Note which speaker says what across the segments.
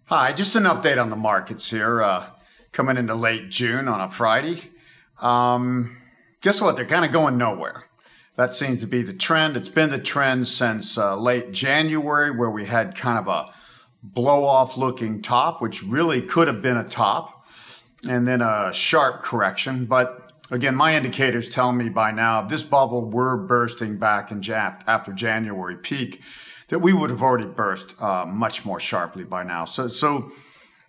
Speaker 1: Hi, just an update on the markets here. Coming into late June on a Friday. Guess what? They're kind of going nowhere. That seems to be the trend. It's been the trend since late January, where we had kind of a blow-off looking top, which really could have been a top, and then a sharp correction. But again, my indicators tell me by now, if this bubble were bursting back in after January peak, that we would have already burst much more sharply by now. So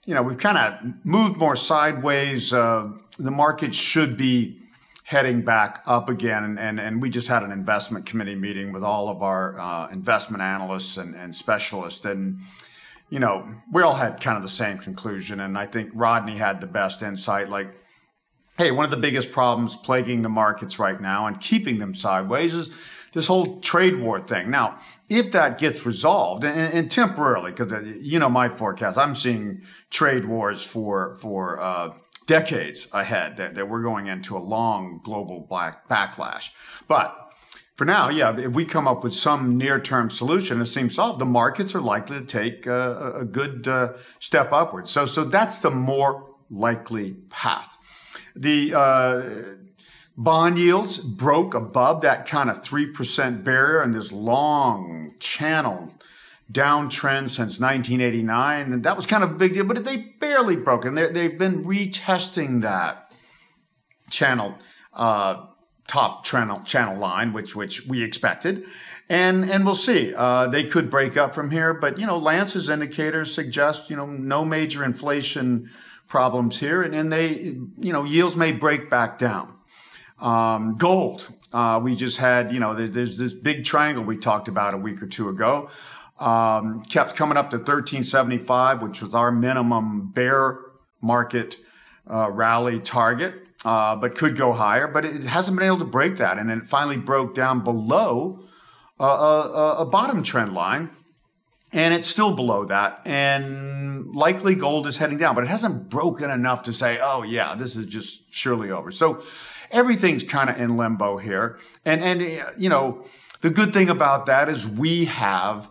Speaker 1: we've kind of moved more sideways. The market should be heading back up again. And we just had an investment committee meeting with all of our investment analysts and specialists. And, we all had kind of the same conclusion. And I think Rodney had the best insight. Like, hey, one of the biggest problems plaguing the markets right now and keeping them sideways is this whole trade war thing. Now, if that gets resolved, and temporarily, because my forecast, I'm seeing trade wars for decades ahead, that we're going into a long global backlash. But for now, yeah, if we come up with some near-term solution that seems solved, the markets are likely to take a good step upwards. So that's the more likely path. The bond yields broke above that kind of 3% barrier in this long channel downtrend since 1989. And that was kind of a big deal, but they barely broke. And they've been retesting that channel, top channel line, which we expected. And we'll see. They could break up from here. But, Lance's indicators suggest, no major inflation problems here. And they, yields may break back down. Gold, we just had, there's this big triangle we talked about a week or two ago, kept coming up to 1375, which was our minimum bear market rally target, but could go higher, but it hasn't been able to break that. And then it finally broke down below a bottom trend line. And it's still below that, and likely gold is heading down, but it hasn't broken enough to say, oh yeah, this is just surely over. So everything's kind of in limbo here. And the good thing about that is we have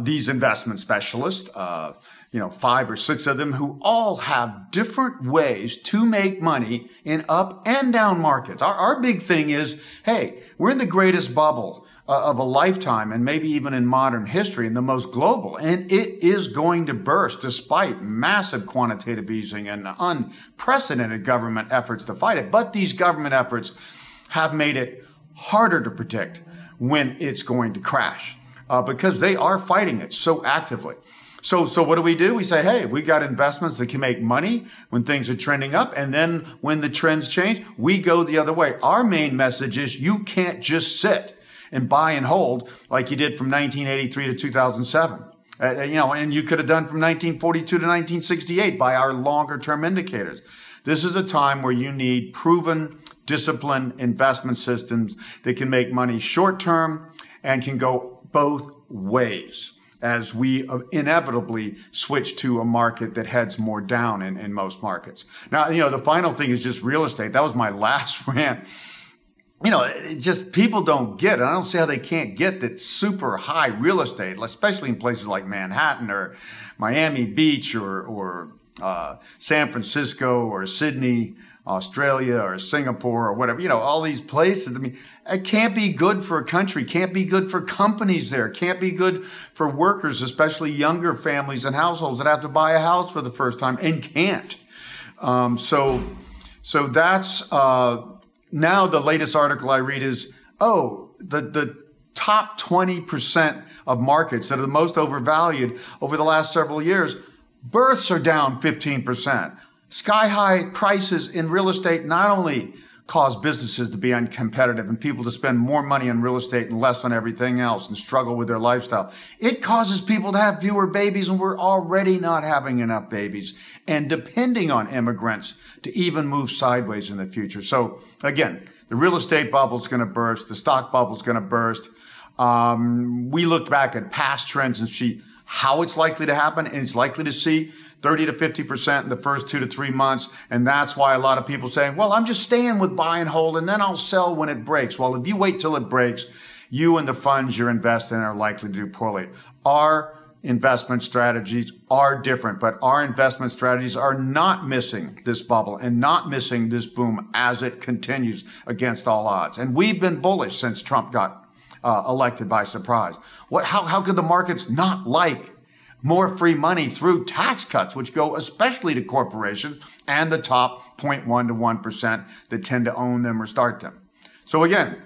Speaker 1: these investment specialists, 5 or 6 of them, who all have different ways to make money in up and down markets. Our big thing is, hey, we're in the greatest bubble of a lifetime, and maybe even in modern history, and the most global. And it is going to burst despite massive quantitative easing and unprecedented government efforts to fight it. But these government efforts have made it harder to predict when it's going to crash because they are fighting it so actively. So what do? We say, hey, we got investments that can make money when things are trending up. And then when the trends change, we go the other way. Our main message is you can't just sit and buy and hold like you did from 1983 to 2007. And you could have done from 1942 to 1968 by our longer term indicators. This is a time where you need proven, disciplined investment systems that can make money short term and can go both ways as we inevitably switch to a market that heads more down in most markets. Now, the final thing is just real estate. That was my last rant. Just people don't get it. I don't see how they can't get that super high real estate, especially in places like Manhattan or Miami Beach or San Francisco or Sydney, Australia or Singapore or whatever, all these places. I mean, it can't be good for a country, can't be good for companies there, can't be good for workers, especially younger families and households that have to buy a house for the first time and can't. So that's... Now the latest article I read is, the top 20% of markets that are the most overvalued over the last several years, births are down 15%. Sky-high prices in real estate not only cause businesses to be uncompetitive and people to spend more money on real estate and less on everything else and struggle with their lifestyle. It causes people to have fewer babies, and we're already not having enough babies and depending on immigrants to even move sideways in the future. So again, the real estate bubble is going to burst. The stock bubble is going to burst. We look back at past trends and see how it's likely to happen, and it's likely to see 30 to 50% in the first 2 to 3 months. And that's why a lot of people saying, well, I'm just staying with buy and hold and then I'll sell when it breaks. Well, if you wait till it breaks, you and the funds you're investing in are likely to do poorly. Our investment strategies are different, but our investment strategies are not missing this bubble and not missing this boom as it continues against all odds. And we've been bullish since Trump got elected by surprise. How could the markets not like more free money through tax cuts, which go especially to corporations and the top 0.1 to 1% that tend to own them or start them? So again,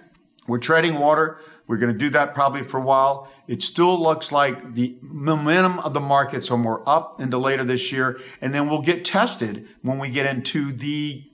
Speaker 1: we're treading water. We're going to do that probably for a while. It still looks like the momentum of the markets are more up into later this year. And then we'll get tested when we get into the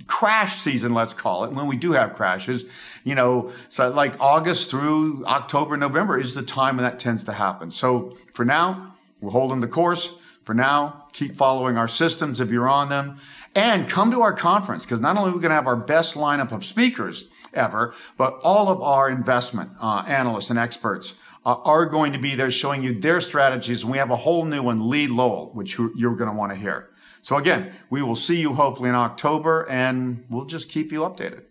Speaker 1: crash season, let's call it, when we do have crashes. So like August through October, November is the time when that tends to happen. So for now, we're holding the course. For now, keep following our systems if you're on them. And come to our conference, because not only are we going to have our best lineup of speakers ever, but all of our investment analysts and experts are going to be there showing you their strategies. And we have a whole new one, Lee Lowell, which you're going to want to hear. So again, we will see you hopefully in October, and we'll just keep you updated.